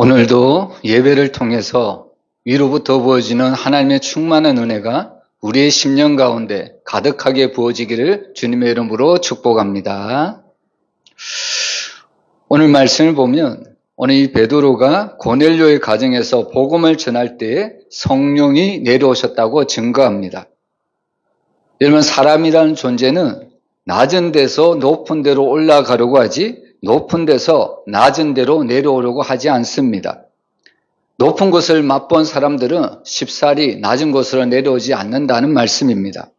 오늘도 예배를 통해서 위로부터 부어지는 하나님의 충만한 은혜가 우리의 심령 가운데 가득하게 부어지기를 주님의 이름으로 축복합니다. 오늘 말씀을 보면 오늘 이 베드로가 고넬료의 가정에서 복음을 전할 때에 성령이 내려오셨다고 증거합니다. 여러분, 사람이라는 존재는 낮은 데서 높은 데로 올라가려고 하지 높은 데서 낮은 데로 내려오려고 하지 않습니다. 높은 곳을 맛본 사람들은 쉽사리 낮은 곳으로 내려오지 않는다는 말씀입니다.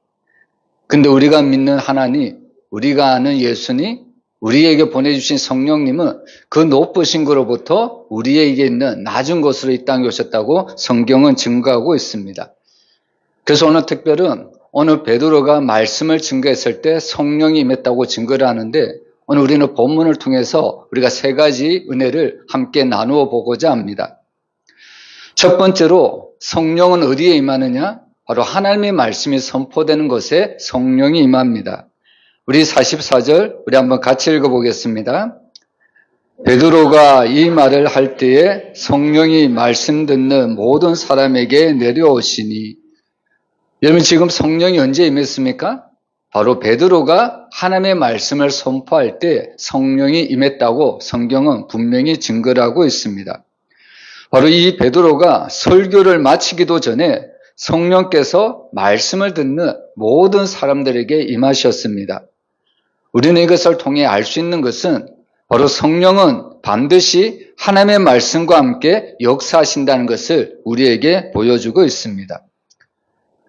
근데 우리가 믿는 하나님, 우리가 아는 예수님, 우리에게 보내주신 성령님은 그 높으신 곳으로부터 우리에게 있는 낮은 곳으로 이 땅에 오셨다고 성경은 증거하고 있습니다. 그래서 오늘 특별은 오늘 베드로가 말씀을 증거했을 때 성령이 임했다고 증거를 하는데, 오늘 우리는 본문을 통해서 우리가 세 가지 은혜를 함께 나누어 보고자 합니다. 첫 번째로 성령은 어디에 임하느냐? 바로 하나님의 말씀이 선포되는 곳에 성령이 임합니다. 우리 44절 우리 한번 같이 읽어보겠습니다. 베드로가 이 말을 할 때에 성령이 말씀 듣는 모든 사람에게 내려오시니. 여러분, 지금 성령이 언제 임했습니까? 바로 베드로가 하나님의 말씀을 선포할 때 성령이 임했다고 성경은 분명히 증거를 하고 있습니다. 바로 이 베드로가 설교를 마치기도 전에 성령께서 말씀을 듣는 모든 사람들에게 임하셨습니다. 우리는 이것을 통해 알 수 있는 것은 바로 성령은 반드시 하나님의 말씀과 함께 역사하신다는 것을 우리에게 보여주고 있습니다.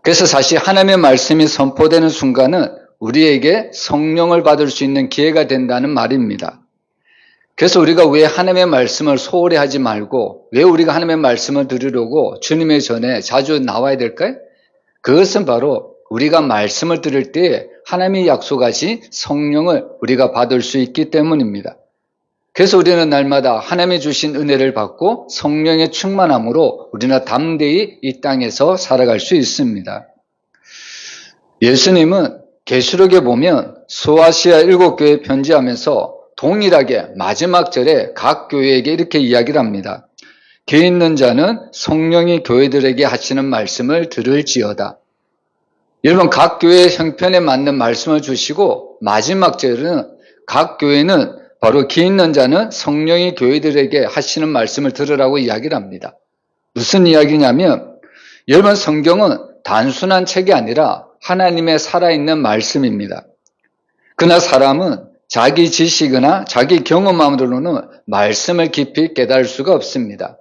그래서 사실 하나님의 말씀이 선포되는 순간은 우리에게 성령을 받을 수 있는 기회가 된다는 말입니다. 그래서 우리가 왜 하나님의 말씀을 소홀히 하지 말고 왜 우리가 하나님의 말씀을 들으려고 주님의 전에 자주 나와야 될까요? 그것은 바로 우리가 말씀을 들을 때 하나님이 약속하신 성령을 우리가 받을 수 있기 때문입니다. 그래서 우리는 날마다 하나님이 주신 은혜를 받고 성령의 충만함으로 우리는 담대히 이 땅에서 살아갈 수 있습니다. 예수님은 계시록에 보면 소아시아 7교회에 편지하면서 동일하게 마지막 절에 각 교회에게 이렇게 이야기를 합니다. 귀 있는 자는 성령이 교회들에게 하시는 말씀을 들을지어다. 여러분, 각 교회의 형편에 맞는 말씀을 주시고 마지막 절은 각 교회는 바로 귀 있는 자는 성령이 교회들에게 하시는 말씀을 들으라고 이야기를 합니다. 무슨 이야기냐면, 여러분, 성경은 단순한 책이 아니라 하나님의 살아있는 말씀입니다. 그러나 사람은 자기 지식이나 자기 경험만으로는 말씀을 깊이 깨달을 수가 없습니다.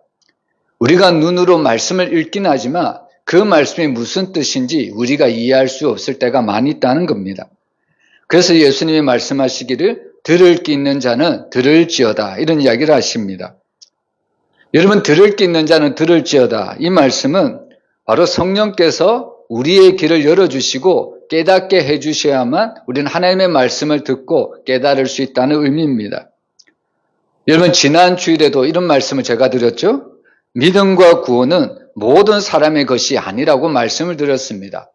우리가 눈으로 말씀을 읽긴 하지만 그 말씀이 무슨 뜻인지 우리가 이해할 수 없을 때가 많이 있다는 겁니다. 그래서 예수님이 말씀하시기를 들을 귀 있는 자는 들을지어다, 이런 이야기를 하십니다. 여러분, 들을 귀 있는 자는 들을지어다, 이 말씀은 바로 성령께서 우리의 귀를 열어주시고 깨닫게 해주셔야만 우리는 하나님의 말씀을 듣고 깨달을 수 있다는 의미입니다. 여러분, 지난 주일에도 이런 말씀을 제가 드렸죠? 믿음과 구원은 모든 사람의 것이 아니라고 말씀을 드렸습니다.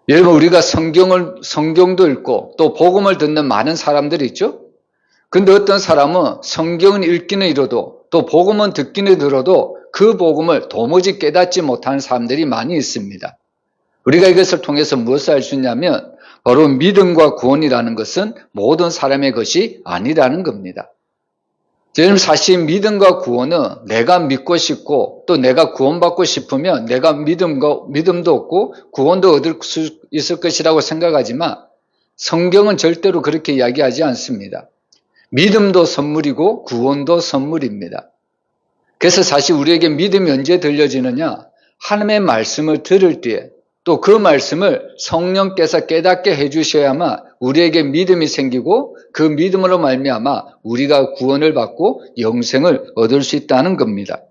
여러분, 우리가 성경도 읽고 또 복음을 듣는 많은 사람들이 있죠? 근데 어떤 사람은 성경은 읽기는 이뤄도 또 복음은 듣기는 들어도 그 복음을 도무지 깨닫지 못하는 사람들이 많이 있습니다. 우리가 이것을 통해서 무엇을 알 수 있냐면 바로 믿음과 구원이라는 것은 모든 사람의 것이 아니라는 겁니다. 여러분, 사실 믿음과 구원은 내가 믿고 싶고 또 내가 구원받고 싶으면 내가 믿음도 얻고 구원도 얻을 수 있을 것이라고 생각하지만 성경은 절대로 그렇게 이야기하지 않습니다. 믿음도 선물이고 구원도 선물입니다. 그래서 사실 우리에게 믿음이 언제 들려지느냐? 하나님의 말씀을 들을 때에 또 그 말씀을 성령께서 깨닫게 해주셔야만 우리에게 믿음이 생기고 그 믿음으로 말미암아 우리가 구원을 받고 영생을 얻을 수 있다는 겁니다.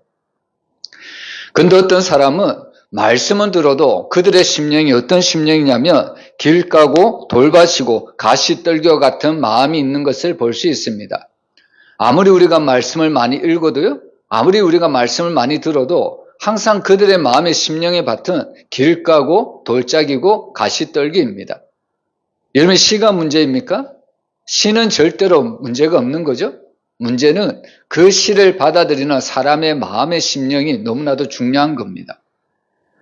그런데 어떤 사람은 말씀은 들어도 그들의 심령이 어떤 심령이냐면 길 까고 돌밭이고 가시떨겨 같은 마음이 있는 것을 볼 수 있습니다. 아무리 우리가 말씀을 많이 읽어도요, 아무리 우리가 말씀을 많이 들어도 항상 그들의 마음의 심령의 밭은 길 까고 돌짝이고 가시떨기입니다. 여러분, 시가 문제입니까? 시는 절대로 문제가 없는 거죠. 문제는 그 시를 받아들이는 사람의 마음의 심령이 너무나도 중요한 겁니다.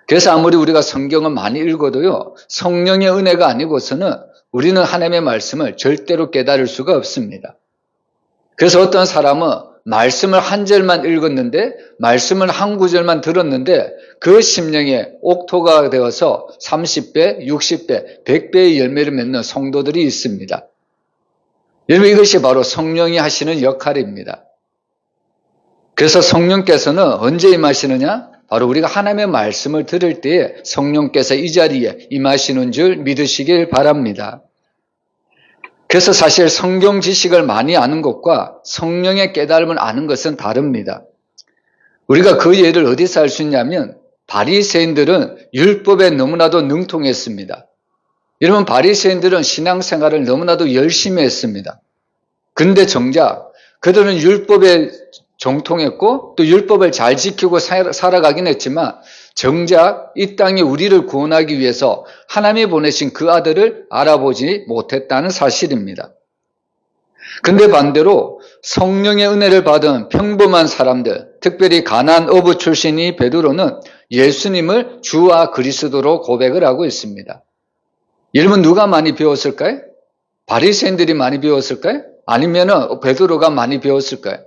그래서 아무리 우리가 성경을 많이 읽어도요, 성령의 은혜가 아니고서는 우리는 하나님의 말씀을 절대로 깨달을 수가 없습니다. 그래서 어떤 사람은 말씀을 한 절만 읽었는데, 말씀을 한 구절만 들었는데 그 심령에 옥토가 되어서 30배, 60배, 100배의 열매를 맺는 성도들이 있습니다. 여러분, 이것이 바로 성령이 하시는 역할입니다. 그래서 성령께서는 언제 임하시느냐? 바로 우리가 하나님의 말씀을 들을 때에 성령께서 이 자리에 임하시는 줄 믿으시길 바랍니다. 그래서 사실 성경 지식을 많이 아는 것과 성령의 깨달음을 아는 것은 다릅니다. 우리가 그 예를 어디서 알 수 있냐면, 바리새인들은 율법에 너무나도 능통했습니다. 여러분, 바리새인들은 신앙생활을 너무나도 열심히 했습니다. 근데 정작 그들은 율법에 정통했고 또 율법을 잘 지키고 살아가긴 했지만, 정작 이 땅에 우리를 구원하기 위해서 하나님이 보내신 그 아들을 알아보지 못했다는 사실입니다. 근데 반대로 성령의 은혜를 받은 평범한 사람들, 특별히 가나안 어부 출신이 베드로는 예수님을 주와 그리스도로 고백을 하고 있습니다. 여러분, 누가 많이 배웠을까요? 바리새인들이 많이 배웠을까요? 아니면 베드로가 많이 배웠을까요?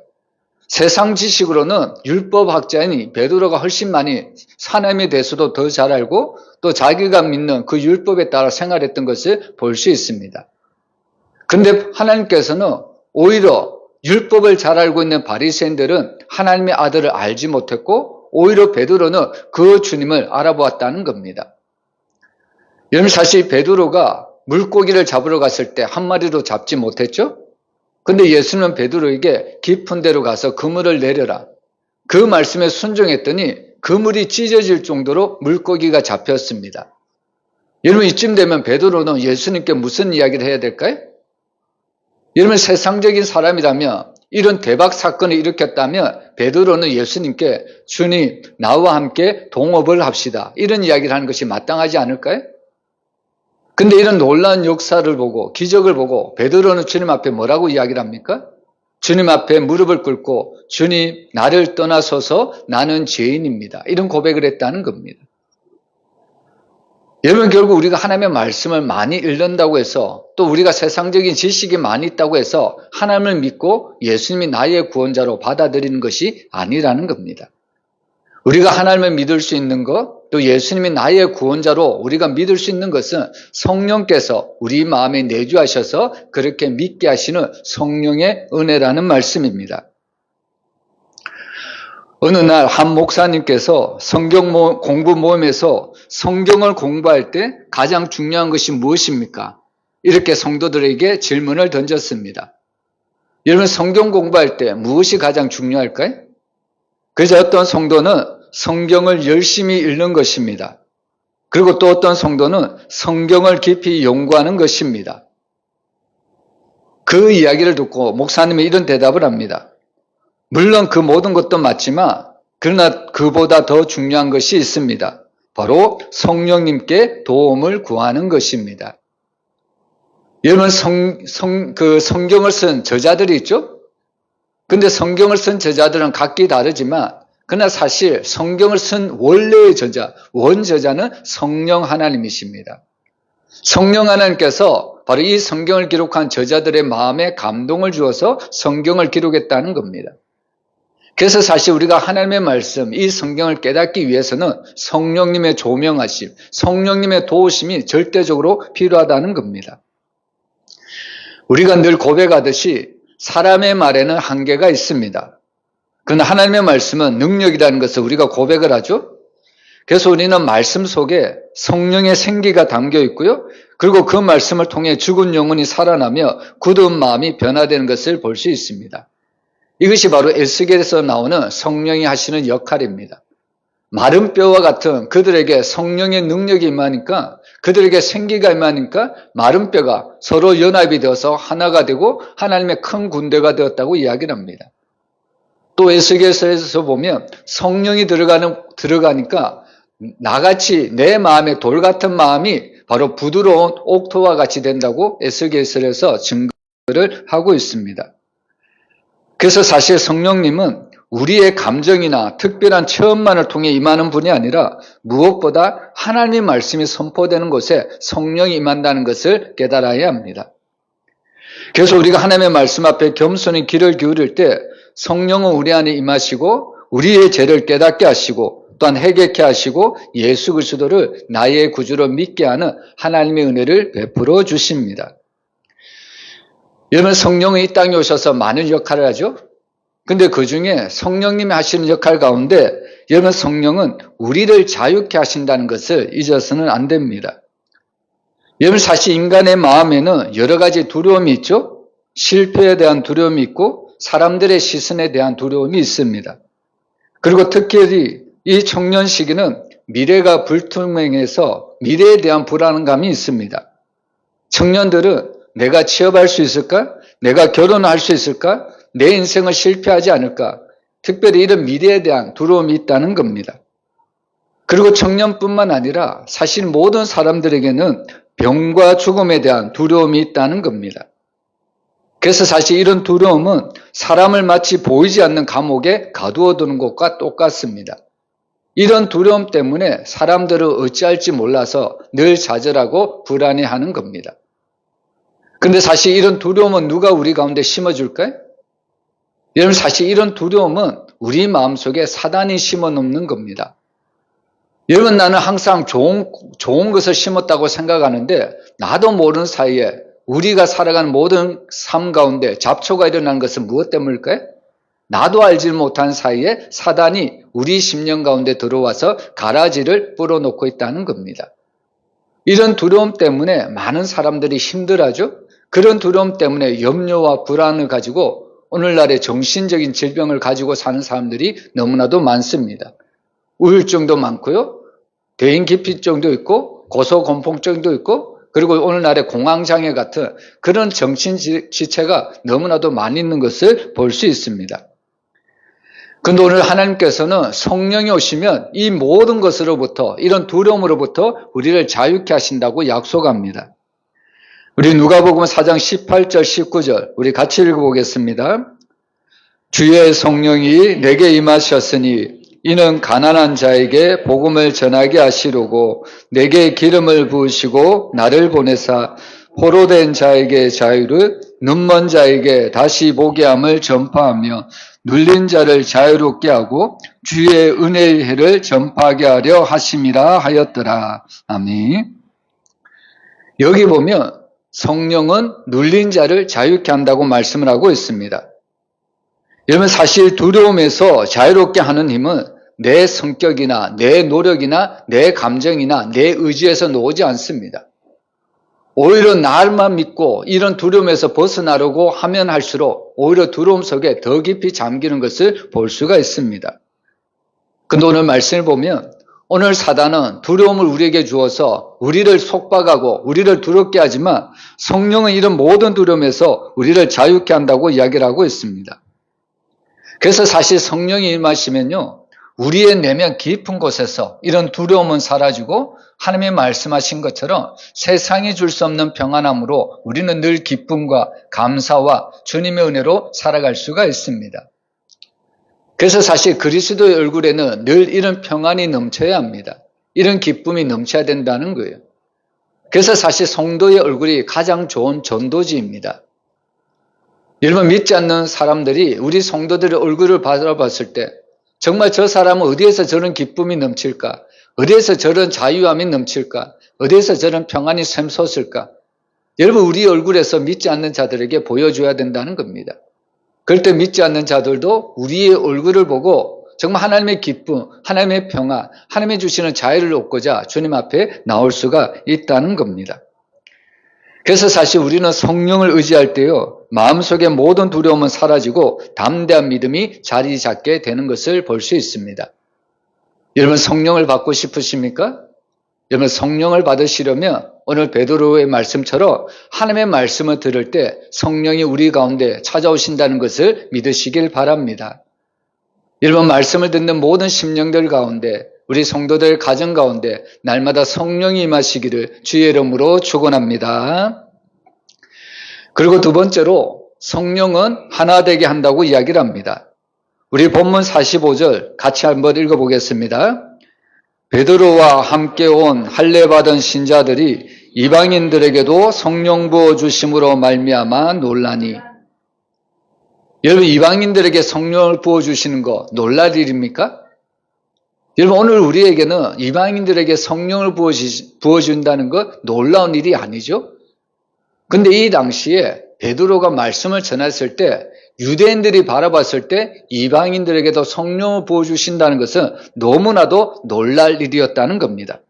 세상 지식으로는 율법학자인 베드로가 훨씬 많이 하나님에 대해서도 더 잘 알고 또 자기가 믿는 그 율법에 따라 생활했던 것을 볼 수 있습니다. 그런데 하나님께서는 오히려 율법을 잘 알고 있는 바리새인들은 하나님의 아들을 알지 못했고, 오히려 베드로는 그 주님을 알아보았다는 겁니다. 여러분, 사실 베드로가 물고기를 잡으러 갔을 때 한 마리도 잡지 못했죠? 근데 예수님은 베드로에게 깊은 데로 가서 그물을 내려라. 그 말씀에 순종했더니 그물이 찢어질 정도로 물고기가 잡혔습니다. 여러분, 이쯤 되면 베드로는 예수님께 무슨 이야기를 해야 될까요? 여러분, 세상적인 사람이라면, 이런 대박 사건을 일으켰다면 베드로는 예수님께 주님, 나와 함께 동업을 합시다, 이런 이야기를 하는 것이 마땅하지 않을까요? 근데 이런 놀라운 역사를 보고 기적을 보고 베드로는 주님 앞에 뭐라고 이야기를 합니까? 주님 앞에 무릎을 꿇고 주님, 나를 떠나소서, 나는 죄인입니다, 이런 고백을 했다는 겁니다. 여러분, 결국 우리가 하나님의 말씀을 많이 읽는다고 해서 또 우리가 세상적인 지식이 많이 있다고 해서 하나님을 믿고 예수님이 나의 구원자로 받아들이는 것이 아니라는 겁니다. 우리가 하나님을 믿을 수 있는 것, 또 예수님이 나의 구원자로 우리가 믿을 수 있는 것은 성령께서 우리 마음에 내주하셔서 그렇게 믿게 하시는 성령의 은혜라는 말씀입니다. 어느 날 한 목사님께서 성경 공부 모임에서 성경을 공부할 때 가장 중요한 것이 무엇입니까? 이렇게 성도들에게 질문을 던졌습니다. 여러분, 성경 공부할 때 무엇이 가장 중요할까요? 그래서 어떤 성도는 성경을 열심히 읽는 것입니다. 그리고 또 어떤 성도는 성경을 깊이 연구하는 것입니다. 그 이야기를 듣고 목사님이 이런 대답을 합니다. 물론 그 모든 것도 맞지만 그러나 그보다 더 중요한 것이 있습니다. 바로 성령님께 도움을 구하는 것입니다. 여러분, 성경을 쓴 저자들이 있죠? 근데 성경을 쓴 저자들은 각기 다르지만 그러나 사실 성경을 쓴 원래의 저자, 원저자는 성령 하나님이십니다. 성령 하나님께서 바로 이 성경을 기록한 저자들의 마음에 감동을 주어서 성경을 기록했다는 겁니다. 그래서 사실 우리가 하나님의 말씀, 이 성경을 깨닫기 위해서는 성령님의 조명하심, 성령님의 도우심이 절대적으로 필요하다는 겁니다. 우리가 늘 고백하듯이 사람의 말에는 한계가 있습니다. 그러나 하나님의 말씀은 능력이라는 것을 우리가 고백을 하죠. 그래서 우리는 말씀 속에 성령의 생기가 담겨 있고요. 그리고 그 말씀을 통해 죽은 영혼이 살아나며 굳은 마음이 변화되는 것을 볼 수 있습니다. 이것이 바로 에스겔에서 나오는 성령이 하시는 역할입니다. 마른 뼈와 같은 그들에게 성령의 능력이 임하니까, 그들에게 생기가 임하니까 마른 뼈가 서로 연합이 되어서 하나가 되고 하나님의 큰 군대가 되었다고 이야기를 합니다. 또 에스겔서에서 보면 성령이 들어가니까 나같이 내 마음에 돌 같은 마음이 바로 부드러운 옥토와 같이 된다고 에스겔서에서 증거를 하고 있습니다. 그래서 사실 성령님은 우리의 감정이나 특별한 체험만을 통해 임하는 분이 아니라 무엇보다 하나님의 말씀이 선포되는 곳에 성령이 임한다는 것을 깨달아야 합니다. 그래서 우리가 하나님의 말씀 앞에 겸손히 귀를 기울일 때 성령은 우리 안에 임하시고 우리의 죄를 깨닫게 하시고 또한 회개케 하시고 예수 그리스도를 나의 구주로 믿게 하는 하나님의 은혜를 베풀어 주십니다. 여러분, 성령이 이 땅에 오셔서 많은 역할을 하죠. 근데 그 중에 성령님이 하시는 역할 가운데 여러분, 성령은 우리를 자유케 하신다는 것을 잊어서는 안 됩니다. 여러분, 사실 인간의 마음에는 여러 가지 두려움이 있죠. 실패에 대한 두려움이 있고 사람들의 시선에 대한 두려움이 있습니다. 그리고 특히 이 청년 시기는 미래가 불투명해서 미래에 대한 불안감이 있습니다. 청년들은 내가 취업할 수 있을까? 내가 결혼할 수 있을까? 내 인생을 실패하지 않을까? 특별히 이런 미래에 대한 두려움이 있다는 겁니다. 그리고 청년뿐만 아니라 사실 모든 사람들에게는 병과 죽음에 대한 두려움이 있다는 겁니다. 그래서 사실 이런 두려움은 사람을 마치 보이지 않는 감옥에 가두어두는 것과 똑같습니다. 이런 두려움 때문에 사람들을 어찌할지 몰라서 늘 좌절하고 불안해하는 겁니다. 근데 사실 이런 두려움은 누가 우리 가운데 심어줄까요? 여러분, 사실 이런 두려움은 우리 마음속에 사단이 심어놓는 겁니다. 여러분, 나는 항상 좋은 것을 심었다고 생각하는데 나도 모르는 사이에 우리가 살아가는 모든 삶 가운데 잡초가 일어나는 것은 무엇 때문일까요? 나도 알지 못한 사이에 사단이 우리 심령 가운데 들어와서 가라지를 뿌려놓고 있다는 겁니다. 이런 두려움 때문에 많은 사람들이 힘들어하죠. 그런 두려움 때문에 염려와 불안을 가지고 오늘날의 정신적인 질병을 가지고 사는 사람들이 너무나도 많습니다. 우울증도 많고요. 대인기피증도 있고 고소공포증도 있고 그리고 오늘날의 공황장애 같은 그런 정신지체가 너무나도 많이 있는 것을 볼 수 있습니다. 그런데 오늘 하나님께서는 성령이 오시면 이 모든 것으로부터 이런 두려움으로부터 우리를 자유케 하신다고 약속합니다. 우리 누가복음 4장 18절 19절 우리 같이 읽어보겠습니다. 주의 성령이 내게 임하셨으니 이는 가난한 자에게 복음을 전하게 하시려고 내게 기름을 부으시고 나를 보내사 포로된 자에게 자유를 눈먼 자에게 다시 보게 함을 전파하며 눌린 자를 자유롭게 하고 주의 은혜의 해를 전파하게 하려 하심이라 하였더라. 아멘. 여기 보면 성령은 눌린 자를 자유케 한다고 말씀을 하고 있습니다. 여러분, 사실 두려움에서 자유롭게 하는 힘은 내 성격이나 내 노력이나 내 감정이나 내 의지에서 나오지 않습니다. 오히려 나만 믿고 이런 두려움에서 벗어나려고 하면 할수록 오히려 두려움 속에 더 깊이 잠기는 것을 볼 수가 있습니다. 근데 오늘 말씀을 보면 오늘 사단은 두려움을 우리에게 주어서 우리를 속박하고 우리를 두렵게 하지만 성령은 이런 모든 두려움에서 우리를 자유케 한다고 이야기를 하고 있습니다. 그래서 사실 성령이 임하시면요, 우리의 내면 깊은 곳에서 이런 두려움은 사라지고 하나님이 말씀하신 것처럼 세상이 줄 수 없는 평안함으로 우리는 늘 기쁨과 감사와 주님의 은혜로 살아갈 수가 있습니다. 그래서 사실 그리스도의 얼굴에는 늘 이런 평안이 넘쳐야 합니다. 이런 기쁨이 넘쳐야 된다는 거예요. 그래서 사실 성도의 얼굴이 가장 좋은 전도지입니다. 여러분, 믿지 않는 사람들이 우리 성도들의 얼굴을 바라봤을 때 정말 저 사람은 어디에서 저런 기쁨이 넘칠까? 어디에서 저런 자유함이 넘칠까? 어디에서 저런 평안이 샘솟을까? 여러분, 우리 얼굴에서 믿지 않는 자들에게 보여줘야 된다는 겁니다. 그럴 때 믿지 않는 자들도 우리의 얼굴을 보고 정말 하나님의 기쁨, 하나님의 평안, 하나님이 주시는 자유를 얻고자 주님 앞에 나올 수가 있다는 겁니다. 그래서 사실 우리는 성령을 의지할 때요, 마음속의 모든 두려움은 사라지고 담대한 믿음이 자리 잡게 되는 것을 볼 수 있습니다. 여러분, 성령을 받고 싶으십니까? 여러분, 성령을 받으시려면 오늘 베드로의 말씀처럼 하나님의 말씀을 들을 때 성령이 우리 가운데 찾아오신다는 것을 믿으시길 바랍니다. 여러분, 말씀을 듣는 모든 심령들 가운데 우리 성도들 가정 가운데 날마다 성령이 임하시기를 주의 이름으로 축원합니다. 그리고 두 번째로 성령은 하나 되게 한다고 이야기를 합니다. 우리 본문 45절 같이 한번 읽어보겠습니다. 베드로와 함께 온 할례받은 신자들이 이방인들에게도 성령 부어주심으로 말미암아 놀라니. 여러분, 이방인들에게 성령을 부어주시는 거 놀랄 일입니까? 여러분, 오늘 우리에게는 이방인들에게 성령을 부어준다는 거 놀라운 일이 아니죠? 근데 이 당시에 베드로가 말씀을 전했을 때 유대인들이 바라봤을 때 이방인들에게도 성령을 부어주신다는 것은 너무나도 놀랄 일이었다는 겁니다.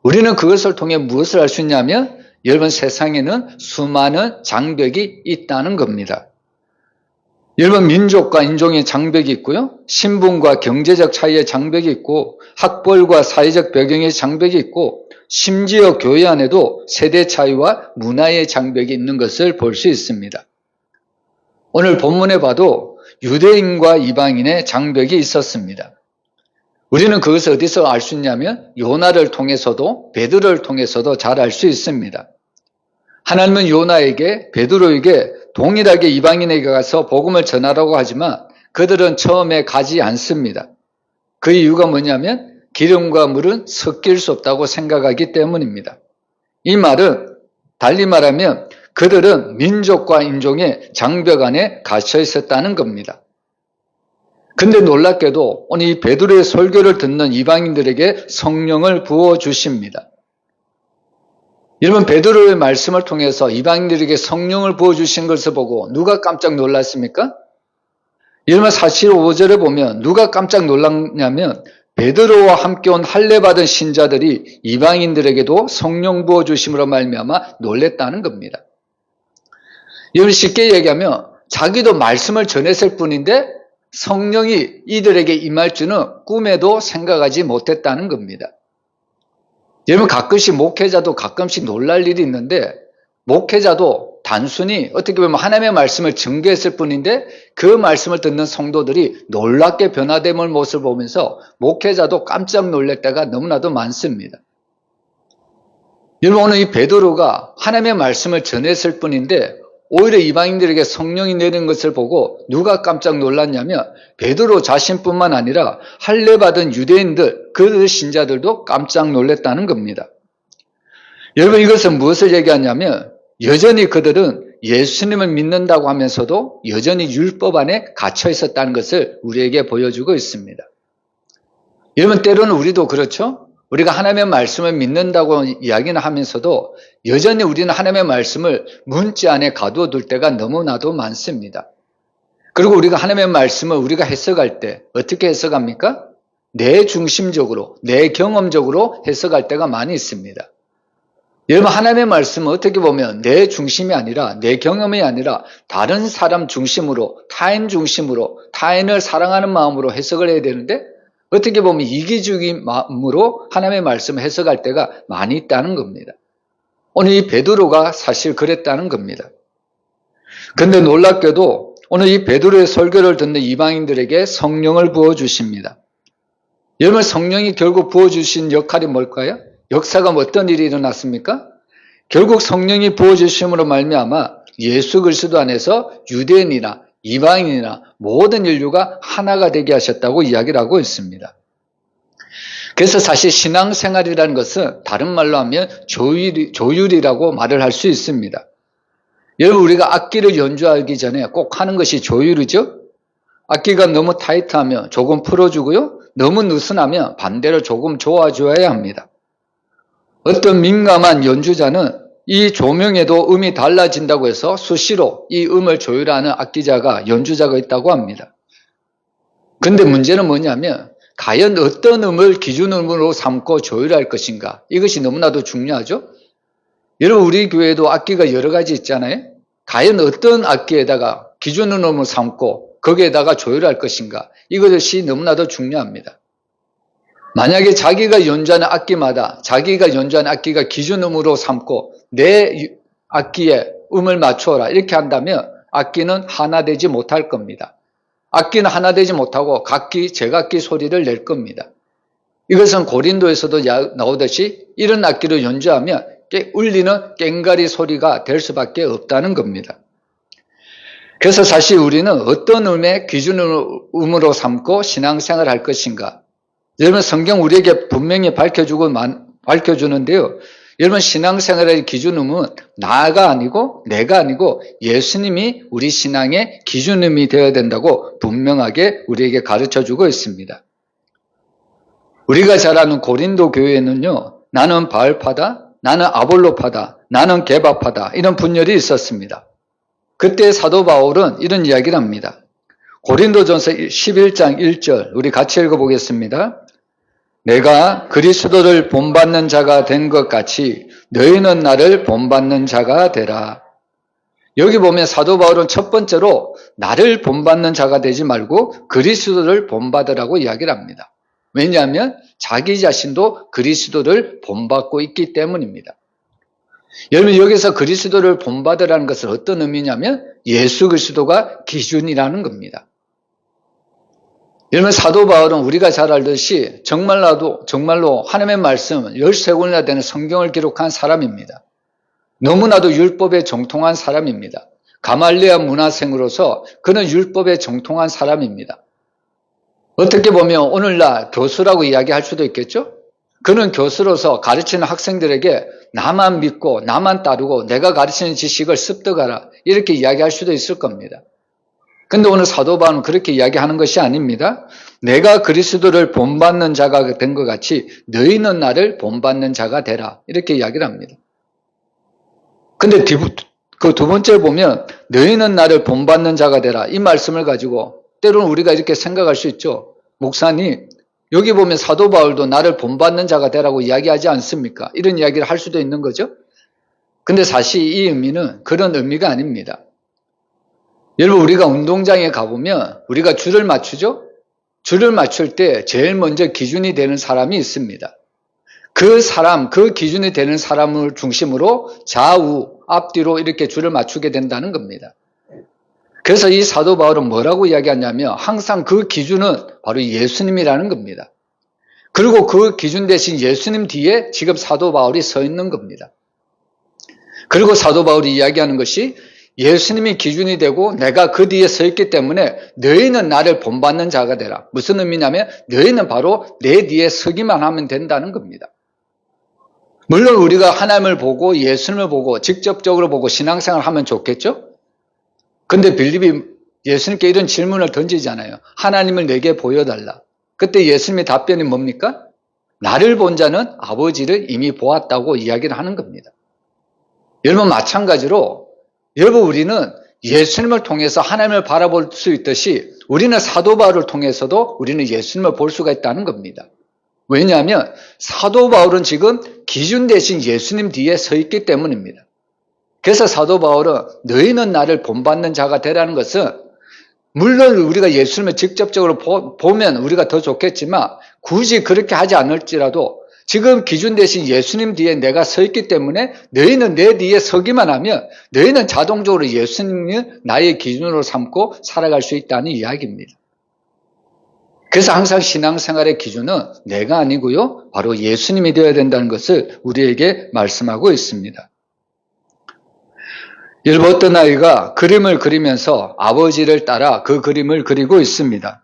우리는 그것을 통해 무엇을 알 수 있냐면 여러분, 세상에는 수많은 장벽이 있다는 겁니다. 여러분, 민족과 인종의 장벽이 있고요. 신분과 경제적 차이의 장벽이 있고 학벌과 사회적 배경의 장벽이 있고 심지어 교회 안에도 세대 차이와 문화의 장벽이 있는 것을 볼 수 있습니다. 오늘 본문에 봐도 유대인과 이방인의 장벽이 있었습니다. 우리는 그것을 어디서 알 수 있냐면 요나를 통해서도 베드로를 통해서도 잘 알 수 있습니다. 하나님은 요나에게 베드로에게 동일하게 이방인에게 가서 복음을 전하라고 하지만 그들은 처음에 가지 않습니다. 그 이유가 뭐냐면 기름과 물은 섞일 수 없다고 생각하기 때문입니다. 이 말은 달리 말하면 그들은 민족과 인종의 장벽 안에 갇혀 있었다는 겁니다. 근데 놀랍게도 오늘 이 베드로의 설교를 듣는 이방인들에게 성령을 부어주십니다. 여러분, 베드로의 말씀을 통해서 이방인들에게 성령을 부어주신 것을 보고 누가 깜짝 놀랐습니까? 여러분, 45절에 보면 누가 깜짝 놀랐냐면 베드로와 함께 온 할례받은 신자들이 이방인들에게도 성령 부어주심으로 말미암아 놀랬다는 겁니다. 여러분, 쉽게 얘기하면 자기도 말씀을 전했을 뿐인데 성령이 이들에게 임할 줄은 꿈에도 생각하지 못했다는 겁니다. 여러분, 가끔씩 목회자도 가끔씩 놀랄 일이 있는데 목회자도 단순히 어떻게 보면 하나님의 말씀을 증거했을 뿐인데 그 말씀을 듣는 성도들이 놀랍게 변화됨을 모습을 보면서 목회자도 깜짝 놀랄 때가 너무나도 많습니다. 여러분, 오늘 이 베드로가 하나님의 말씀을 전했을 뿐인데 오히려 이방인들에게 성령이 내리는 것을 보고 누가 깜짝 놀랐냐면 베드로 자신뿐만 아니라 할례받은 유대인들, 그 신자들도 깜짝 놀랐다는 겁니다. 여러분, 이것은 무엇을 얘기하냐면 여전히 그들은 예수님을 믿는다고 하면서도 여전히 율법 안에 갇혀 있었다는 것을 우리에게 보여주고 있습니다. 여러분, 때로는 우리도 그렇죠? 우리가 하나님의 말씀을 믿는다고 이야기는 하면서도 여전히 우리는 하나님의 말씀을 문자 안에 가두어둘 때가 너무나도 많습니다. 그리고 우리가 하나님의 말씀을 우리가 해석할 때 어떻게 해석합니까? 내 중심적으로, 내 경험적으로 해석할 때가 많이 있습니다. 여러분, 하나님의 말씀은 어떻게 보면 내 중심이 아니라 내 경험이 아니라 다른 사람 중심으로, 타인 중심으로, 타인을 사랑하는 마음으로 해석을 해야 되는데 어떻게 보면 이기적인 마음으로 하나님의 말씀을 해석할 때가 많이 있다는 겁니다. 오늘 이 베드로가 사실 그랬다는 겁니다. 그런데 놀랍게도 오늘 이 베드로의 설교를 듣는 이방인들에게 성령을 부어주십니다. 여러분, 성령이 결국 부어주신 역할이 뭘까요? 역사가 어떤 일이 일어났습니까? 결국 성령이 부어주심으로 말미암아 예수 그리스도 안에서 유대인이나 이방인이나 모든 인류가 하나가 되게 하셨다고 이야기를 하고 있습니다. 그래서 사실 신앙생활이라는 것은 다른 말로 하면 조율이라고 말을 할 수 있습니다. 여러분, 우리가 악기를 연주하기 전에 꼭 하는 것이 조율이죠? 악기가 너무 타이트하면 조금 풀어주고요. 너무 느슨하면 반대로 조금 조아줘야 합니다. 어떤 민감한 연주자는 이 조명에도 음이 달라진다고 해서 수시로 이 음을 조율하는 악기자가, 연주자가 있다고 합니다. 그런데 문제는 뭐냐면 과연 어떤 음을 기준음으로 삼고 조율할 것인가? 이것이 너무나도 중요하죠? 여러분, 우리 교회에도 악기가 여러 가지 있잖아요? 과연 어떤 악기에다가 기준음으로 삼고 거기에다가 조율할 것인가? 이것이 너무나도 중요합니다. 만약에 자기가 연주하는 악기마다 자기가 연주하는 악기가 기준음으로 삼고 내 악기에 음을 맞추어라 이렇게 한다면 악기는 하나 되지 못할 겁니다. 악기는 하나 되지 못하고 각기 제각기 소리를 낼 겁니다. 이것은 고린도에서도 나오듯이 이런 악기로 연주하면 울리는 꽹과리 소리가 될 수밖에 없다는 겁니다. 그래서 사실 우리는 어떤 의미의 기준으로 삼고 신앙생활을 할 것인가? 여러분 성경 우리에게 분명히 밝혀주는데요. 여러분 신앙생활의 기준음은 나가 아니고 내가 아니고 예수님이 우리 신앙의 기준음이 되어야 된다고 분명하게 우리에게 가르쳐주고 있습니다. 우리가 잘 아는 고린도 교회는요. 나는 바울파다, 나는 아볼로파다, 나는 게바파다 이런 분열이 있었습니다. 그때 사도 바울은 이런 이야기를 합니다. 고린도전서 11장 1절 우리 같이 읽어보겠습니다. 내가 그리스도를 본받는 자가 된 것 같이 너희는 나를 본받는 자가 되라. 여기 보면 사도 바울은 첫 번째로 나를 본받는 자가 되지 말고 그리스도를 본받으라고 이야기를 합니다. 왜냐하면 자기 자신도 그리스도를 본받고 있기 때문입니다. 여러분 여기서 그리스도를 본받으라는 것은 어떤 의미냐면 예수 그리스도가 기준이라는 겁니다. 여러분 사도 바울은 우리가 잘 알듯이 정말로 하나님의 말씀 13권이나 되는 성경을 기록한 사람입니다. 너무나도 율법에 정통한 사람입니다. 가말리아 문화생으로서 그는 율법에 정통한 사람입니다. 어떻게 보면 오늘날 교수라고 이야기할 수도 있겠죠? 그는 교수로서 가르치는 학생들에게 나만 믿고 나만 따르고 내가 가르치는 지식을 습득하라 이렇게 이야기할 수도 있을 겁니다. 근데 오늘 사도 바울은 그렇게 이야기하는 것이 아닙니다. 내가 그리스도를 본받는 자가 된 것 같이 너희는 나를 본받는 자가 되라 이렇게 이야기를 합니다. 근데 그 두 번째 보면 너희는 나를 본받는 자가 되라 이 말씀을 가지고 때로는 우리가 이렇게 생각할 수 있죠. 목사님 여기 보면 사도 바울도 나를 본받는 자가 되라고 이야기하지 않습니까? 이런 이야기를 할 수도 있는 거죠. 근데 사실 이 의미는 그런 의미가 아닙니다. 여러분 우리가 운동장에 가보면 우리가 줄을 맞추죠? 줄을 맞출 때 제일 먼저 기준이 되는 사람이 있습니다. 그 기준이 되는 사람을 중심으로 좌우, 앞뒤로 이렇게 줄을 맞추게 된다는 겁니다. 그래서 이 사도 바울은 뭐라고 이야기하냐면 항상 그 기준은 바로 예수님이라는 겁니다. 그리고 그 기준 대신 예수님 뒤에 지금 사도 바울이 서 있는 겁니다. 그리고 사도 바울이 이야기하는 것이 예수님이 기준이 되고 내가 그 뒤에 서 있기 때문에 너희는 나를 본받는 자가 되라. 무슨 의미냐면 너희는 바로 내 뒤에 서기만 하면 된다는 겁니다. 물론 우리가 하나님을 보고 예수님을 보고 직접적으로 보고 신앙생활을 하면 좋겠죠? 근데 빌립이 예수님께 이런 질문을 던지잖아요. 하나님을 내게 보여달라. 그때 예수님의 답변이 뭡니까? 나를 본 자는 아버지를 이미 보았다고 이야기를 하는 겁니다. 여러분 마찬가지로 여러분 우리는 예수님을 통해서 하나님을 바라볼 수 있듯이 우리는 사도 바울을 통해서도 우리는 예수님을 볼 수가 있다는 겁니다. 왜냐하면 사도 바울은 지금 기준 대신 예수님 뒤에 서 있기 때문입니다. 그래서 사도 바울은 너희는 나를 본받는 자가 되라는 것은 물론 우리가 예수님을 직접적으로 보면 우리가 더 좋겠지만 굳이 그렇게 하지 않을지라도 지금 기준 대신 예수님 뒤에 내가 서 있기 때문에 너희는 내 뒤에 서기만 하면 너희는 자동적으로 예수님을 나의 기준으로 삼고 살아갈 수 있다는 이야기입니다. 그래서 항상 신앙생활의 기준은 내가 아니고요. 바로 예수님이 되어야 된다는 것을 우리에게 말씀하고 있습니다. 여러분 어떤 아이가 그림을 그리면서 아버지를 따라 그 그림을 그리고 있습니다.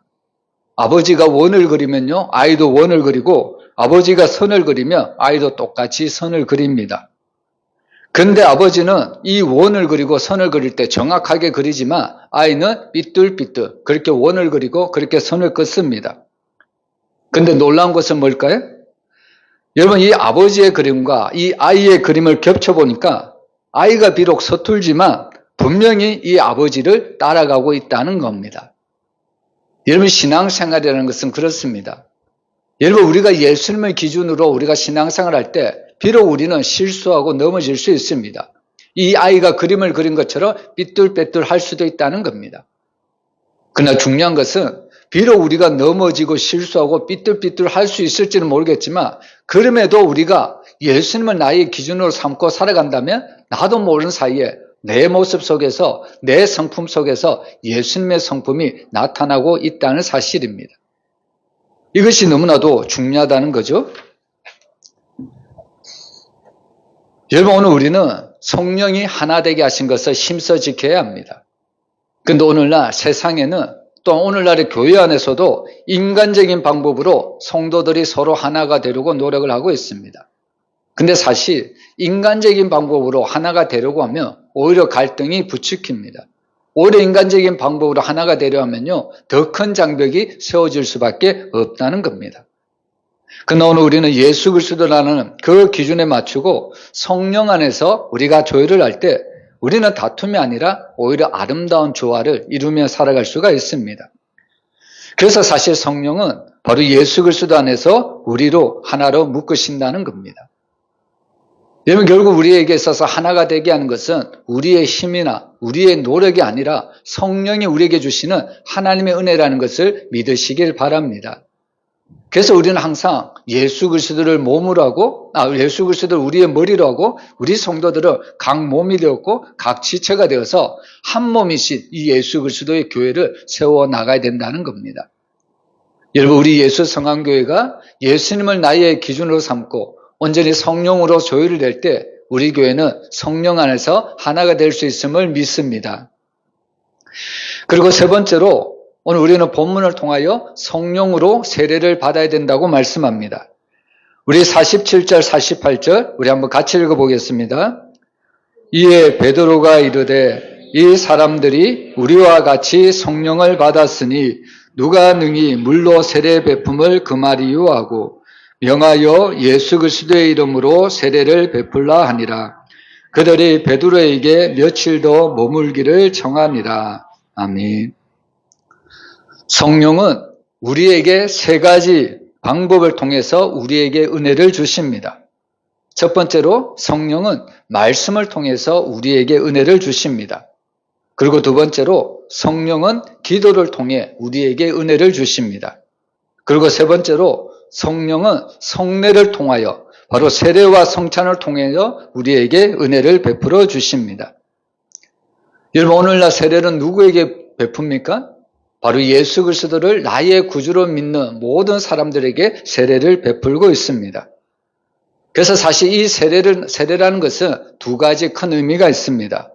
아버지가 원을 그리면요. 아이도 원을 그리고 아버지가 선을 그리면 아이도 똑같이 선을 그립니다. 그런데 아버지는 이 원을 그리고 선을 그릴 때 정확하게 그리지만 아이는 삐뚤삐뚤 그렇게 원을 그리고 그렇게 선을 긋습니다. 그런데 놀라운 것은 뭘까요? 여러분 이 아버지의 그림과 이 아이의 그림을 겹쳐보니까 아이가 비록 서툴지만 분명히 이 아버지를 따라가고 있다는 겁니다. 여러분 신앙생활이라는 것은 그렇습니다. 여러분 우리가 예수님을 기준으로 우리가 신앙생활을 할 때 비록 우리는 실수하고 넘어질 수 있습니다. 이 아이가 그림을 그린 것처럼 삐뚤빼뚤 할 수도 있다는 겁니다. 그러나 중요한 것은 비록 우리가 넘어지고 실수하고 삐뚤삐뚤 할 수 있을지는 모르겠지만 그럼에도 우리가 예수님을 나의 기준으로 삼고 살아간다면 나도 모르는 사이에 내 모습 속에서 내 성품 속에서 예수님의 성품이 나타나고 있다는 사실입니다. 이것이 너무나도 중요하다는 거죠. 여러분 오늘 우리는 성령이 하나 되게 하신 것을 힘써 지켜야 합니다. 근데 오늘날 세상에는 또 오늘날의 교회 안에서도 인간적인 방법으로 성도들이 서로 하나가 되려고 노력을 하고 있습니다. 근데 사실 인간적인 방법으로 하나가 되려고 하면 오히려 갈등이 부추깁니다. 오히려 인간적인 방법으로 하나가 되려 하면요, 더 큰 장벽이 세워질 수밖에 없다는 겁니다. 그러나 오늘 우리는 예수 그리스도라는 그 기준에 맞추고 성령 안에서 우리가 조율을 할 때 우리는 다툼이 아니라 오히려 아름다운 조화를 이루며 살아갈 수가 있습니다. 그래서 사실 성령은 바로 예수 그리스도 안에서 우리로 하나로 묶으신다는 겁니다. 여러분, 결국 우리에게 있어서 하나가 되게 하는 것은 우리의 힘이나 우리의 노력이 아니라 성령이 우리에게 주시는 하나님의 은혜라는 것을 믿으시길 바랍니다. 그래서 우리는 항상 예수 그리스도를 몸으로 하고, 예수 그리스도를 우리의 머리로 하고, 우리 성도들은 각 몸이 되었고 각 지체가 되어서 한 몸이신 이 예수 그리스도의 교회를 세워 나가야 된다는 겁니다. 여러분, 우리 예수 성안교회가 예수님을 나의 기준으로 삼고 온전히 성령으로 조율을 낼 때 우리 교회는 성령 안에서 하나가 될 수 있음을 믿습니다. 그리고 세 번째로 오늘 우리는 본문을 통하여 성령으로 세례를 받아야 된다고 말씀합니다. 우리 47절 48절 우리 한번 같이 읽어보겠습니다. 이에 베드로가 이르되 이 사람들이 우리와 같이 성령을 받았으니 누가 능히 물로 세례 베품을 금하리요 하고 명하여 예수 그리스도의 이름으로 세례를 베풀라 하니라. 그들이 베드로에게 며칠 더 머물기를 청하니라. 아멘. 성령은 우리에게 세 가지 방법을 통해서 우리에게 은혜를 주십니다. 첫 번째로 성령은 말씀을 통해서 우리에게 은혜를 주십니다. 그리고 두 번째로 성령은 기도를 통해 우리에게 은혜를 주십니다. 그리고 세 번째로 성령은 성례를 통하여 바로 세례와 성찬을 통해서 우리에게 은혜를 베풀어 주십니다. 여러분, 오늘날 세례는 누구에게 베풉니까? 바로 예수 그리스도를 나의 구주로 믿는 모든 사람들에게 세례를 베풀고 있습니다. 그래서 사실 이 세례라는 것은 두 가지 큰 의미가 있습니다.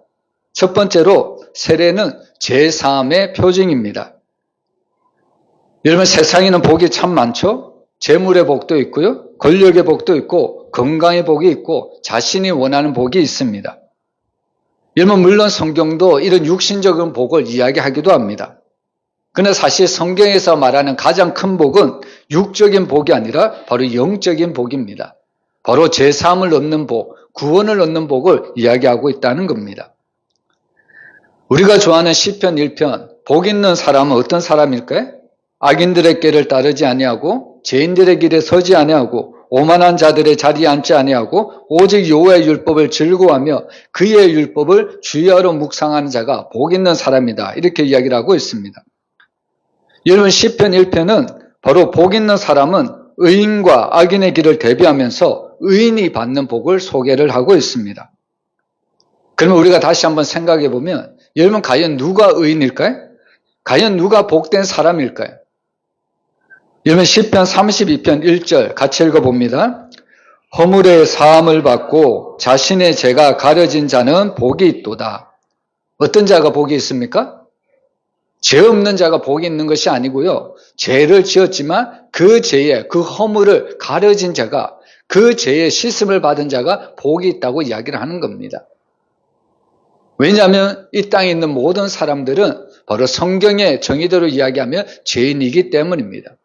첫 번째로 세례는 제사함의 표징입니다. 여러분, 세상에는 복이 참 많죠? 재물의 복도 있고요, 권력의 복도 있고, 건강의 복이 있고, 자신이 원하는 복이 있습니다. 여러분, 물론 성경도 이런 육신적인 복을 이야기하기도 합니다. 그러나 사실 성경에서 말하는 가장 큰 복은 육적인 복이 아니라 바로 영적인 복입니다. 바로 제사함을 얻는 복, 구원을 얻는 복을 이야기하고 있다는 겁니다. 우리가 좋아하는 시편 1편, 복 있는 사람은 어떤 사람일까요? 악인들의 길을 따르지 아니하고 죄인들의 길에 서지 아니하고 오만한 자들의 자리에 앉지 아니하고 오직 여호와의 율법을 즐거워하며 그의 율법을 주야로 묵상하는 자가 복 있는 사람이다. 이렇게 이야기를 하고 있습니다. 여러분, 시편 1편은 바로 복 있는 사람은 의인과 악인의 길을 대비하면서 의인이 받는 복을 소개를 하고 있습니다. 그러면 우리가 다시 한번 생각해 보면, 여러분, 과연 누가 의인일까요? 과연 누가 복된 사람일까요? 여러분, 시편 32편 1절 같이 읽어봅니다. 허물의 사함을 받고 자신의 죄가 가려진 자는 복이 있도다. 어떤 자가 복이 있습니까? 죄 없는 자가 복이 있는 것이 아니고요, 죄를 지었지만 그 죄의 그 허물을 가려진 자가, 그 죄의 씻음을 받은 자가 복이 있다고 이야기를 하는 겁니다. 왜냐하면 이 땅에 있는 모든 사람들은 바로 성경의 정의대로 이야기하면 죄인이기 때문입니다.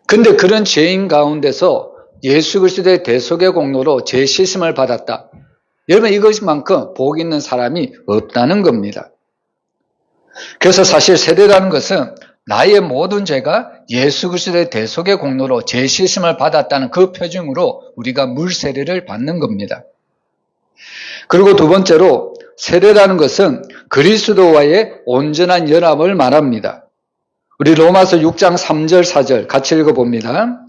근데 그런 죄인 가운데서 예수 그리스도의 대속의 공로로 죄 씻음을 받았다. 여러분, 이것만큼 복 있는 사람이 없다는 겁니다. 그래서 사실 세례라는 것은 나의 모든 죄가 예수 그리스도의 대속의 공로로 죄 씻음을 받았다는 그 표징으로 우리가 물 세례를 받는 겁니다. 그리고 두 번째로 세례라는 것은 그리스도와의 온전한 연합을 말합니다. 우리 로마서 6장 3절 4절 같이 읽어봅니다.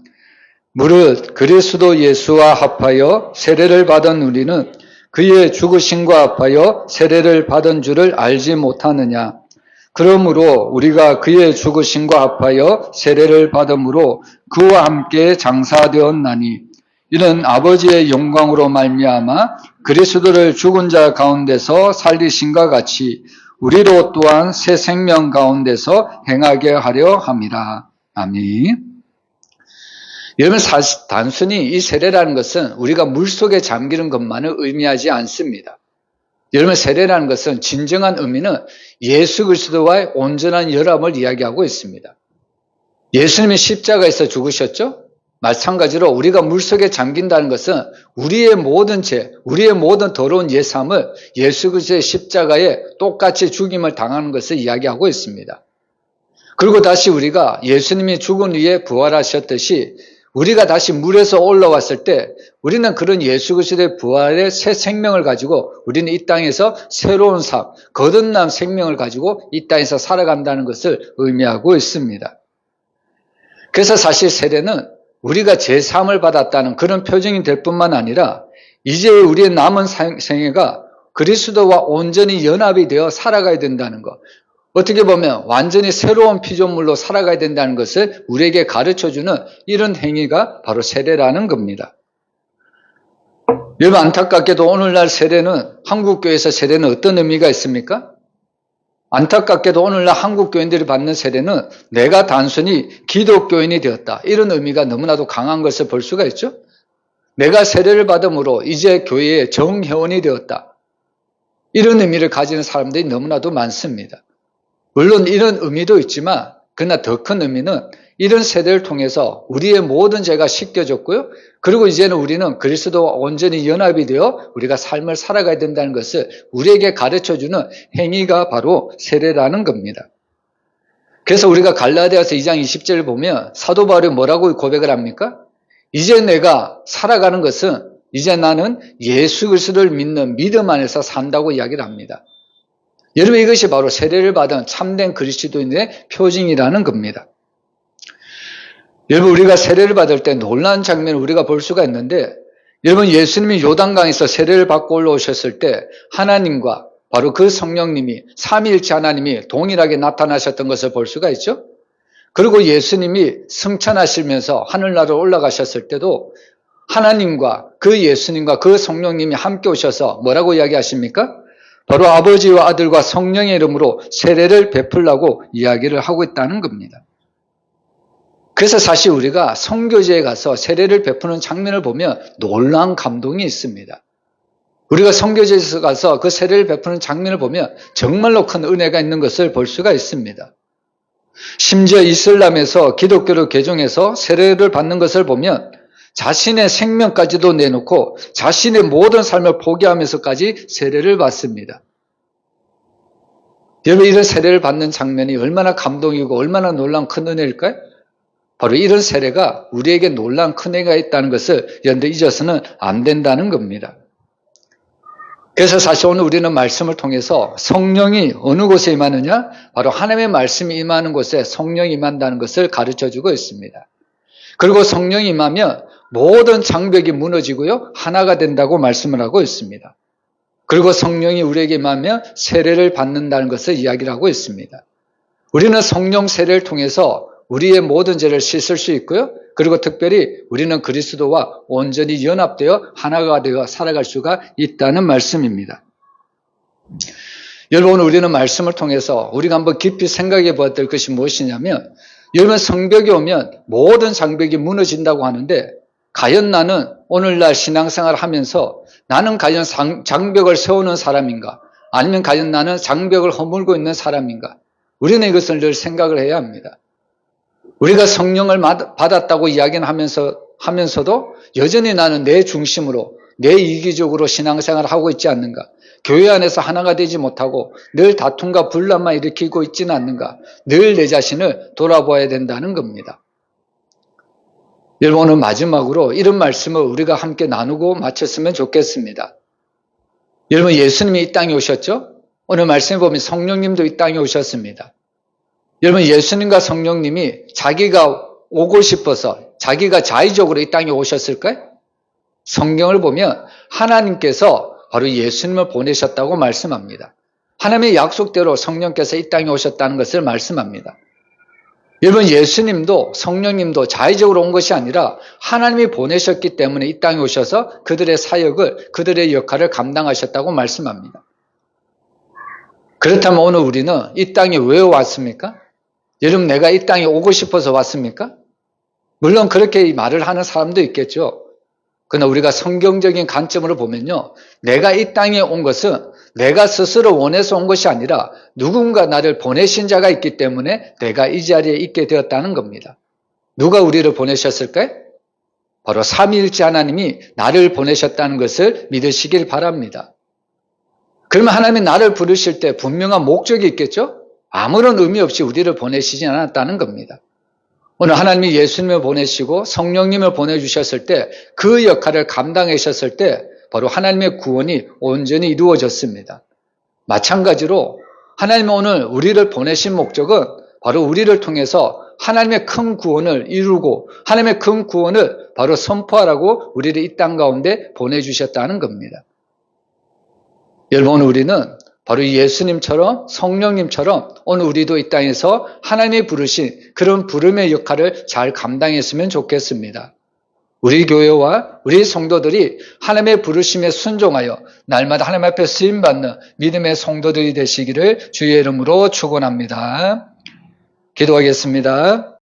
무릇 그리스도 예수와 합하여 세례를 받은 우리는 그의 죽으심과 합하여 세례를 받은 줄을 알지 못하느냐. 그러므로 우리가 그의 죽으심과 합하여 세례를 받음으로 그와 함께 장사되었나니 이는 아버지의 영광으로 말미암아 그리스도를 죽은 자 가운데서 살리심과 같이 우리로 또한 새 생명 가운데서 행하게 하려 함이라. 아멘. 여러분, 단순히 이 세례라는 것은 우리가 물속에 잠기는 것만을 의미하지 않습니다. 여러분, 세례라는 것은 진정한 의미는 예수 그리스도와의 온전한 연합을 이야기하고 있습니다. 예수님이 십자가에서 죽으셨죠? 마찬가지로 우리가 물속에 잠긴다는 것은 우리의 모든 죄, 우리의 모든 더러운 옛삶을 예수 그리스도의 십자가에 똑같이 죽임을 당하는 것을 이야기하고 있습니다. 그리고 다시 우리가 예수님이 죽은 후에 부활하셨듯이 우리가 다시 물에서 올라왔을 때 우리는 그런 예수 그리스도의 부활의 새 생명을 가지고 우리는 이 땅에서 새로운 삶, 거듭난 생명을 가지고 이 땅에서 살아간다는 것을 의미하고 있습니다. 그래서 사실 세례는 우리가 제3을 받았다는 그런 표징이 될 뿐만 아니라 이제 우리의 남은 생애가 그리스도와 온전히 연합이 되어 살아가야 된다는 것, 어떻게 보면 완전히 새로운 피조물로 살아가야 된다는 것을 우리에게 가르쳐주는 이런 행위가 바로 세례라는 겁니다. 여러분, 안타깝게도 오늘날 세례는, 한국교회에서 세례는 어떤 의미가 있습니까? 안타깝게도 오늘날 한국 교인들이 받는 세례는 내가 단순히 기독교인이 되었다, 이런 의미가 너무나도 강한 것을 볼 수가 있죠. 내가 세례를 받음으로 이제 교회의 정회원이 되었다, 이런 의미를 가지는 사람들이 너무나도 많습니다. 물론 이런 의미도 있지만 그러나 더 큰 의미는 이런 세례를 통해서 우리의 모든 죄가 씻겨졌고요, 그리고 이제는 우리는 그리스도와 온전히 연합이 되어 우리가 삶을 살아가야 된다는 것을 우리에게 가르쳐주는 행위가 바로 세례라는 겁니다. 그래서 우리가 갈라디아서 2장 20절을 보면 사도 바울이 뭐라고 고백을 합니까? 이제 내가 살아가는 것은 이제 나는 예수 그리스도를 믿는 믿음 안에서 산다고 이야기를 합니다. 여러분, 이것이 바로 세례를 받은 참된 그리스도인의 표징이라는 겁니다. 여러분, 우리가 세례를 받을 때 놀라운 장면을 우리가 볼 수가 있는데, 여러분, 예수님이 요단강에서 세례를 받고 올라오셨을 때 하나님과 바로 그 성령님이, 삼위일체 하나님이 동일하게 나타나셨던 것을 볼 수가 있죠. 그리고 예수님이 승천하시면서 하늘나라로 올라가셨을 때도 하나님과 그 예수님과 그 성령님이 함께 오셔서 뭐라고 이야기하십니까? 바로 아버지와 아들과 성령의 이름으로 세례를 베풀라고 이야기를 하고 있다는 겁니다. 그래서 사실 우리가 선교지에 가서 세례를 베푸는 장면을 보면 놀라운 감동이 있습니다. 우리가 선교지에 가서 그 세례를 베푸는 장면을 보면 정말로 큰 은혜가 있는 것을 볼 수가 있습니다. 심지어 이슬람에서 기독교를 개종해서 세례를 받는 것을 보면 자신의 생명까지도 내놓고 자신의 모든 삶을 포기하면서까지 세례를 받습니다. 여러분, 이런 세례를 받는 장면이 얼마나 감동이고 얼마나 놀라운 큰 은혜일까요? 바로 이런 세례가 우리에게 놀라운 큰 은혜가 있다는 것을 여러분들 잊어서는 안 된다는 겁니다. 그래서 사실 오늘 우리는 말씀을 통해서 성령이 어느 곳에 임하느냐? 바로 하나님의 말씀이 임하는 곳에 성령이 임한다는 것을 가르쳐주고 있습니다. 그리고 성령이 임하면 모든 장벽이 무너지고요, 하나가 된다고 말씀을 하고 있습니다. 그리고 성령이 우리에게 임하면 세례를 받는다는 것을 이야기를 하고 있습니다. 우리는 성령 세례를 통해서 우리의 모든 죄를 씻을 수 있고요, 그리고 특별히 우리는 그리스도와 온전히 연합되어 하나가 되어 살아갈 수가 있다는 말씀입니다. 여러분, 우리는 말씀을 통해서 우리가 한번 깊이 생각해 봐야 될 것이 무엇이냐면, 여러분, 성벽이 오면 모든 장벽이 무너진다고 하는데, 과연 나는 오늘날 신앙생활을 하면서 나는 과연 장벽을 세우는 사람인가? 아니면 과연 나는 장벽을 허물고 있는 사람인가? 우리는 이것을 늘 생각을 해야 합니다. 우리가 성령을 받았다고 이야기는 하면서도 여전히 나는 내 중심으로, 내 이기적으로 신앙생활을 하고 있지 않는가? 교회 안에서 하나가 되지 못하고 늘 다툼과 분란만 일으키고 있지는 않는가? 늘 내 자신을 돌아봐야 된다는 겁니다. 여러분, 오늘 마지막으로 이런 말씀을 우리가 함께 나누고 마쳤으면 좋겠습니다. 여러분, 예수님이 이 땅에 오셨죠? 오늘 말씀에 보면 성령님도 이 땅에 오셨습니다. 여러분, 예수님과 성령님이 자기가 오고 싶어서 자기가 자의적으로 이 땅에 오셨을까요? 성경을 보면 하나님께서 바로 예수님을 보내셨다고 말씀합니다. 하나님의 약속대로 성령께서 이 땅에 오셨다는 것을 말씀합니다. 여러분, 예수님도 성령님도 자의적으로 온 것이 아니라 하나님이 보내셨기 때문에 이 땅에 오셔서 그들의 사역을, 그들의 역할을 감당하셨다고 말씀합니다. 그렇다면 오늘 우리는 이 땅에 왜 왔습니까? 여러분, 내가 이 땅에 오고 싶어서 왔습니까? 물론 그렇게 말을 하는 사람도 있겠죠. 그러나 우리가 성경적인 관점으로 보면요, 내가 이 땅에 온 것은 내가 스스로 원해서 온 것이 아니라 누군가 나를 보내신 자가 있기 때문에 내가 이 자리에 있게 되었다는 겁니다. 누가 우리를 보내셨을까요? 바로 삼위일체 하나님이 나를 보내셨다는 것을 믿으시길 바랍니다. 그러면 하나님이 나를 부르실 때 분명한 목적이 있겠죠? 아무런 의미 없이 우리를 보내시지 않았다는 겁니다. 오늘 하나님이 예수님을 보내시고 성령님을 보내주셨을 때 그 역할을 감당하셨을 때 바로 하나님의 구원이 온전히 이루어졌습니다. 마찬가지로 하나님은 오늘 우리를 보내신 목적은 바로 우리를 통해서 하나님의 큰 구원을 이루고 하나님의 큰 구원을 바로 선포하라고 우리를 이 땅 가운데 보내주셨다는 겁니다. 여러분, 오늘 우리는 바로 예수님처럼 성령님처럼 오늘 우리도 이 땅에서 하나님이 부르신 그런 부름의 역할을 잘 감당했으면 좋겠습니다. 우리 교회와 우리 성도들이 하나님의 부르심에 순종하여 날마다 하나님 앞에 쓰임받는 믿음의 성도들이 되시기를 주의 이름으로 축원합니다. 기도하겠습니다.